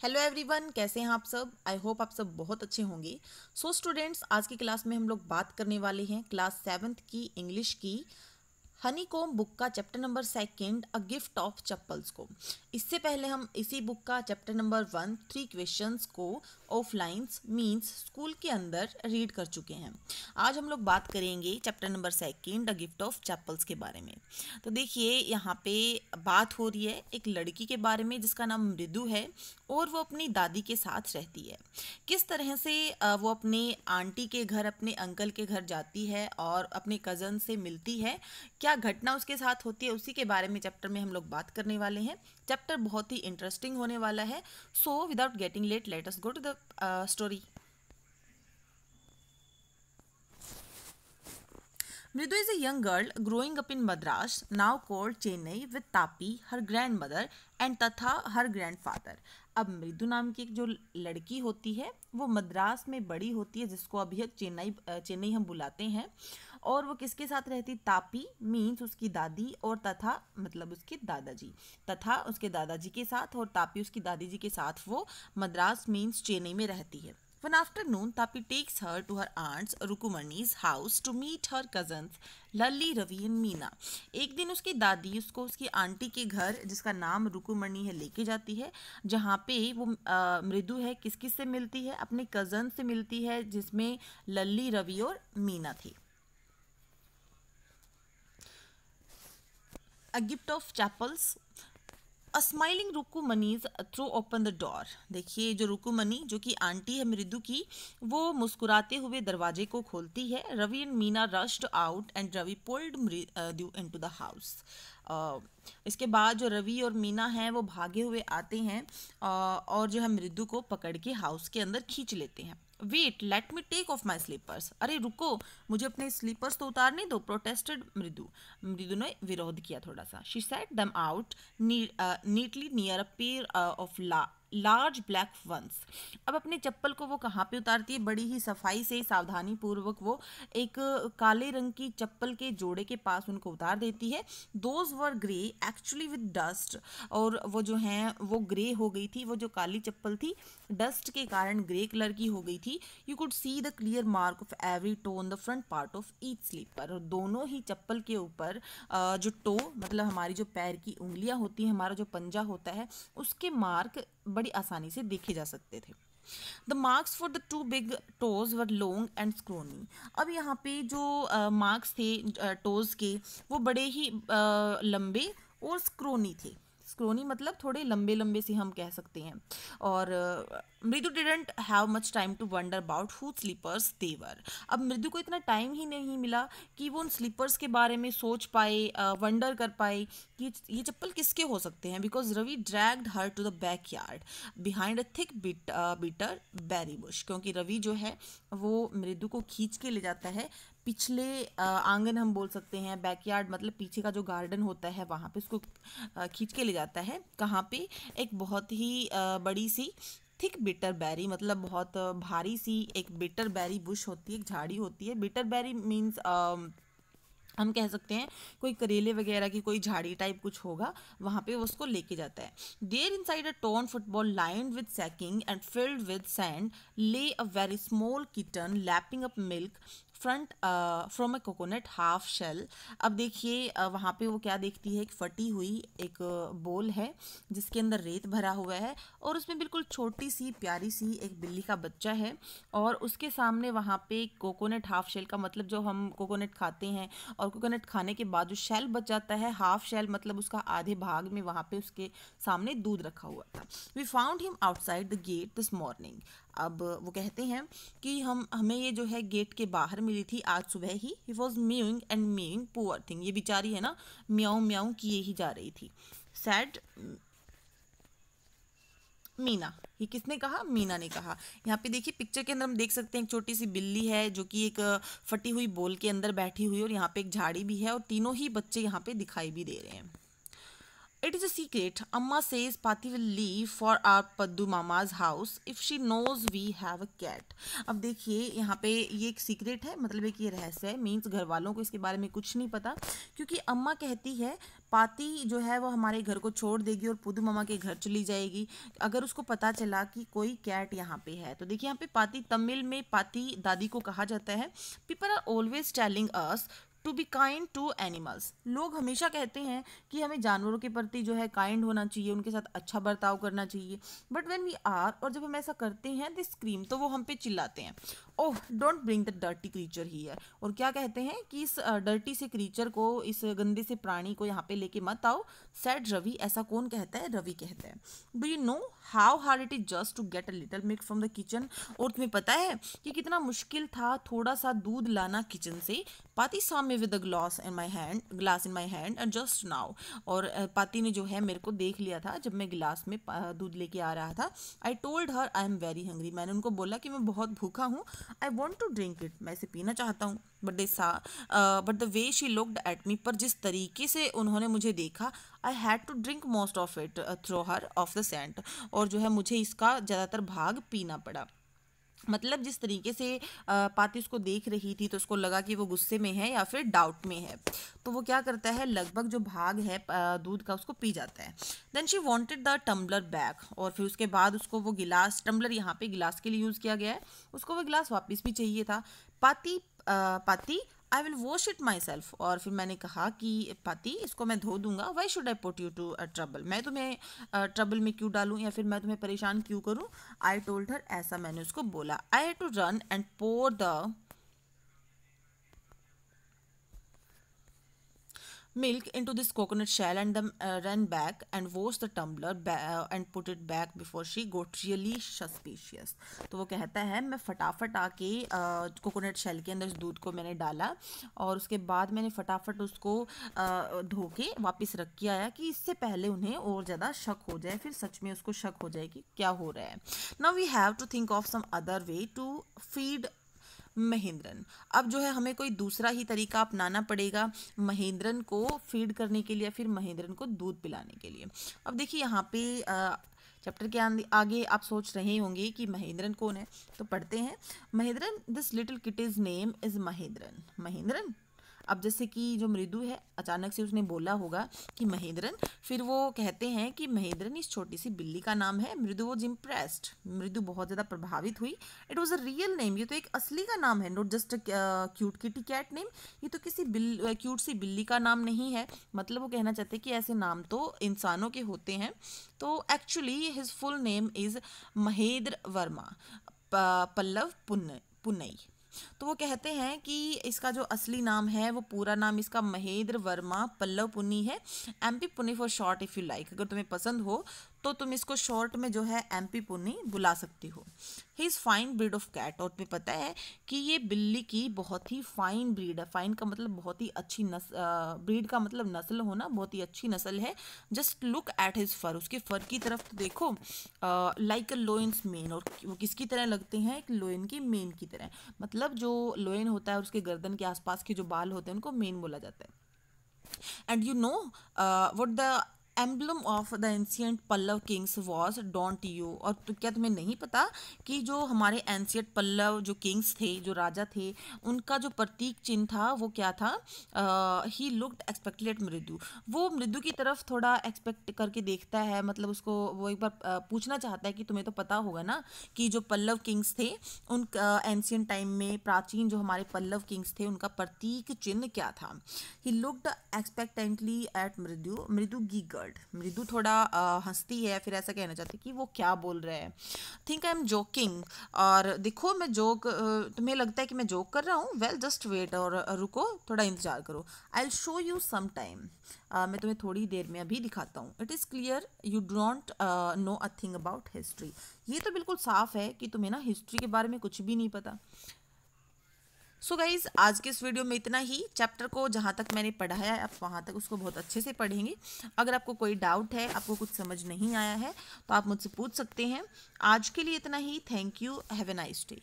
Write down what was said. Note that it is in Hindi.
हेलो एवरीवन, कैसे हैं आप सब। आई होप आप सब बहुत अच्छे होंगे। सो स्टूडेंट्स, आज की क्लास में हम लोग बात करने वाले हैं क्लास 7th की इंग्लिश की हनीकॉम बुक का chapter number 2 a gift of chappals को। इससे पहले हम इसी बुक का चैप्टर नंबर 1 3 क्वेश्चंस को ऑफलाइंस मींस स्कूल के अंदर रीड कर चुके हैं। आज हम लोग बात करेंगे chapter number 2 the gift of chappals के बारे में। तो देखिए, यहाँ पे बात हो रही है एक लड़की के बारे में जिसका नाम मृदु है और वो अपनी दादी के साथ रहती है। किस तरह से वो अपने आंटी के घर, अपने अंकल के घर जाती है और अपने कज़न से मिलती है, क्या घटना उसके साथ होती है, उसी के बारे में चैप्टर में हम लोग बात करने वाले हैं। चैप्टर बहुत ही इंटरेस्टिंग होने वाला है। So without getting late, let us go to the story. Mridu is a young girl growing up in Madras, now called Chennai, with Tapi, her grandmother, and Tatha, her grandfather. अब मृदु नाम की एक जो लड़की होती है वो मद्रास में बड़ी होती है, जिसको अभी चेन्नई हम बुलाते हैं। और वो किसके साथ रहती? तापी मीन्स उसकी दादी, और तथा मतलब उसके दादाजी, तथा उसके दादाजी के साथ, और तापी उसकी दादी जी के साथ वो मद्रास मीन्स चेन्नई में रहती है। One afternoon, Tapi takes her to her aunt's Rukumani's house to meet her cousins Lalli, Ravi and Meena. एक दिन उसकी दादी उसको उसकी आंटी के घर, जिसका नाम रुकुमणि है, लेके जाती है, जहाँ पे वो मृदु है किस किस से मिलती है? अपने कज़न से मिलती है, जिसमें लल्ली, रवि और मीना थी। A gift of chappals. A smiling Rukmani's threw open the door. देखिए, जो रुकुमनी, जो कि आंटी है मृदु की, वो मुस्कुराते हुए दरवाजे को खोलती है। Ravi and Meena rushed out and Ravi pulled Mridu into the house. इसके बाद जो रवि और मीना हैं वो भागे हुए आते हैं और जो है मृदु को पकड़ के हाउस के अंदर खींच लेते हैं। Wait, let me take off my slippers. अरे रुको, मुझे अपने स्लीपर्स तो उतारने दो, प्रोटेस्टेड मृदु। मृदु ने विरोध किया थोड़ा सा। She set them out neatly near a pair of large black ones. अब अपने चप्पल को वो कहाँ पे उतारती है? बड़ी ही सफाई से, सावधानी पूर्वक वो एक काले रंग की चप्पल के जोड़े के पास उनको उतार देती है। Those were grey actually with dust. और वो जो हैं वो ग्रे हो गई थी, वो जो काली चप्पल थी डस्ट के कारण ग्रे कलर की हो गई थी। You could see the clear mark of every toe on the front part of each slipper. और दोनों ही चप्पल के ऊपर जो टो मतलब हमारी जो पैर की उंगलियां होती हैं, हमारा जो पंजा होता है, उसके मार्क बड़ी आसानी से देखे जा सकते थे। The marks for the two big toes were long and scrawny. अब यहाँ पे जो मार्क्स थे टोज के, वो बड़े ही लंबे और स्क्रोनी थे। स्क्रोनी मतलब थोड़े लंबे लंबे से हम कह सकते हैं। और Mridu didn't have much time to wonder about whose slippers they were. अब मृदु को इतना टाइम ही नहीं मिला कि वो उन स्लीपर्स के बारे में सोच पाए, वंडर कर पाए कि ये चप्पल किसके हो सकते हैं। Because Ravi dragged her to the back yard behind a thick bitter berry bush. क्योंकि रवि जो है वो मृदु को खींच के ले जाता है पिछले आंगन, हम बोल सकते हैं बैकयार्ड, मतलब पीछे का जो गार्डन होता है वहाँ पे उसको खींच के ले जाता है। कहाँ पे? एक बहुत ही बड़ी सी थिक बिटर बैरी, मतलब बहुत भारी सी एक बिटर बैरी बुश होती है, एक झाड़ी होती है। बिटर बैरी मीन्स हम कह सकते हैं कोई करेले वगैरह की कोई झाड़ी टाइप कुछ होगा, वहाँ पे उसको लेके जाता है। There inside a torn football lined with sacking and filled with sand lay a very small kitten lapping up milk front from a coconut half shell. अब देखिए, वहाँ पे वो क्या देखती है? एक फटी हुई एक बोल है जिसके अंदर रेत भरा हुआ है, और उसमें बिल्कुल छोटी सी प्यारी सी एक बिल्ली का बच्चा है। और उसके सामने वहाँ पे कोकोनट हाफ शेल का मतलब जो हम कोकोनट खाते हैं, और कोकोनट खाने के बाद जो शेल बच जाता है, हाफ शेल मतलब उसका आधे भाग में, वहाँ पे उसके सामने दूध रखा हुआ था। We found him outside the gate this morning. अब वो कहते हैं कि हमें ये जो है गेट के बाहर मिली थी आज सुबह ही। He was mewing and mewing, poor thing, ये बेचारी है ना, म्याऊं म्याऊं किए ही जा रही थी। सैड मीना। ये किसने कहा? मीना ने कहा। यहाँ पे देखिए पिक्चर के अंदर हम देख सकते हैं एक छोटी सी बिल्ली है जो कि एक फटी हुई बोल के अंदर बैठी हुई है, और यहाँ पे एक झाड़ी भी है, और तीनों ही बच्चे यहाँ पे दिखाई भी दे रहे हैं। It is a secret. Amma says Pati will leave for our Paddu Mama's house if she knows we have a cat. अब देखिए यहाँ पे ये एक सीक्रेट है, मतलब एक ये रहस्य है, मीन्स घर वालों को इसके बारे में कुछ नहीं पता, क्योंकि अम्मा कहती है पाती जो है वो हमारे घर को छोड़ देगी और पुदू मामा के घर चली जाएगी अगर उसको पता चला कि कोई कैट यहाँ पे है। तो देखिए यहाँ पे पाती, तमिल में पाती दादी को कहा जाता है। People are always telling us to be kind to animals. लोग हमेशा कहते हैं कि हमें जानवरों के प्रति जो है काइंड होना चाहिए, उनके साथ अच्छा बर्ताव करना चाहिए। बट व्हेन वी आर, और जब हम ऐसा करते हैं, दे स्क्रीम, तो वो हम पे चिल्लाते हैं, oh don't bring the dirty creature here. और क्या कहते हैं कि इस डर्टी से क्रीचर को, इस गंदे से प्राणी को यहाँ पे लेके मत आओ। सेड रवि, ऐसा कौन कहता है? रवि कहता है। Do you know how hard it is just to get a little milk from the kitchen. और तुम्हें पता है कि कितना मुश्किल था थोड़ा सा दूध लाना किचन से। पाती saw me with a glass in my hand and just now। और पाती ने जो है मेरे को देख लिया था जब मैं गिलास में दूध लेके आ रहा था। I told her I am very hungry। मैंने उनको बोला कि मैं बहुत भूखा हूँ। I want to drink it। मैं इसे पीना चाहता हूँ। But the way she looked at me, पर जिस तरीके से उन्होंने मुझे देखा, I had to drink most of it through her off the scent। और जो है मुझे इसका ज़्यादातर भाग पीना पड़ा। मतलब जिस तरीके से पाती उसको देख रही थी तो उसको लगा कि वो गुस्से में है या फिर डाउट में है, तो वो क्या करता है, लगभग जो भाग है दूध का उसको पी जाता है। Then she wanted the tumbler back. और फिर उसके बाद उसको वो गिलास, टम्बलर यहाँ पे गिलास के लिए यूज़ किया गया है, उसको वो गिलास वापस भी चाहिए था। पाती I will wash it my self. और फिर मैंने कहा कि पाती इसको मैं धो दूंगा। Why should I put you to trouble. मैं तुम्हें ट्रबल में क्यों डालूं या फिर मैं तुम्हें परेशान क्यों करूं। आई टोल्ड हर, ऐसा मैंने उसको बोला। I had to run and pour the milk into this coconut shell and then ran back and washed the tumbler and put it back before she got really suspicious। तो वो कहता है मैं फटाफट आके कोकोनट शेल के अंदर दूध को मैंने डाला और उसके बाद मैंने फटाफट उसको धो के वापस रख के आया कि इससे पहले उन्हें और ज़्यादा शक हो जाए, फिर सच में उसको शक हो जाए कि क्या हो रहा है। Now we have to think of some other way to feed Mahendran. अब जो है हमें कोई दूसरा ही तरीका अपनाना पड़ेगा महेंद्रन को फीड करने के लिए, फिर महेंद्रन को दूध पिलाने के लिए। अब देखिए यहाँ पे चैप्टर के आगे आप सोच रहे होंगे कि महेंद्रन कौन है, तो पढ़ते हैं। Mahendran, this little kitty's name is Mahendran. Mahendran, अब जैसे कि जो मृदु है अचानक से उसने बोला होगा कि महेंद्रन, फिर वो कहते हैं कि महेंद्रन इस छोटी सी बिल्ली का नाम है। मृदु वॉज इम्प्रेस्ड, मृदु बहुत ज़्यादा प्रभावित हुई। It was a real name, ये तो एक असली का नाम है, not just cute kitty cat name. ये तो किसी क्यूट सी बिल्ली का नाम नहीं है। मतलब वो कहना चाहते हैं कि ऐसे नाम तो इंसानों के होते हैं। तो actually his full name is Mahendra Varma Pallava Punnai. तो वो कहते हैं कि इसका जो असली नाम है, वो पूरा नाम इसका महेंद्र वर्मा पल्लव पुन्नी है। MP Punni for short if you like. अगर तुम्हें पसंद हो तो तुम इसको शॉर्ट में जो है एमपी पुन्नी बुला सकती हो। He is fine breed of cat. और तुम्हें पता है कि ये बिल्ली की बहुत ही फाइन ब्रीड है। फाइन का मतलब बहुत ही अच्छी ब्रीड का मतलब नस्ल होना, बहुत ही अच्छी नस्ल है। जस्ट लुक एट हिज फर, उसके फर की तरफ तो देखो। लाइक अ लोइन्स मेन, और वो किसकी तरह लगते हैं, एक लोइन की मेन की तरह। मतलब जो लोइन होता है और उसके गर्दन के आसपास के जो बाल होते हैं उनको मेन बोला जाता है। And you know what the emblem of the ancient Pallava kings was don't you. और तो क्या तुम्हें नहीं पता कि जो हमारे एंशियंट पल्लव जो किंग्स थे, जो राजा थे, उनका जो प्रतीक चिन्ह था वो क्या था। ही लुक्ड एक्सपेक्टेड एट मृदु। वो मृदु की तरफ थोड़ा एक्सपेक्ट करके देखता है, मतलब उसको वो एक बार पूछना चाहता है कि तुम्हें तो पता होगा ना कि जो पल्लव किंग्स थे, उन एंशियंट टाइम में प्राचीन जो हमारे पल्लव किंग्स थे उनका प्रतीक चिन्ह क्या था। ही लुक्ड एक्सपेक्टेंटली एट मृदु। मृदु गीगल, मृदु थोड़ा हंसती है, फिर ऐसा कहना चाहती है कि वो क्या बोल रहा है। Think I am joking. और देखो मैं जोक, तुम्हें लगता है कि मैं जोक कर रहा हूँ। वेल जस्ट वेट, और रुको, थोड़ा इंतजार करो। I will show you some time. मैं तुम्हें थोड़ी देर में अभी दिखाता हूँ। It is clear you don't know a thing about history. ये तो बिल्कुल साफ है कि तुम्हें ना हिस्ट्री के बारे में कुछ भी नहीं पता। सो गाइज, आज के इस वीडियो में इतना ही। चैप्टर को जहाँ तक मैंने पढ़ाया है आप वहाँ तक उसको बहुत अच्छे से पढ़ेंगे। अगर आपको कोई डाउट है, आपको कुछ समझ नहीं आया है, तो आप मुझसे पूछ सकते हैं। आज के लिए इतना ही। Thank you. Have a nice day.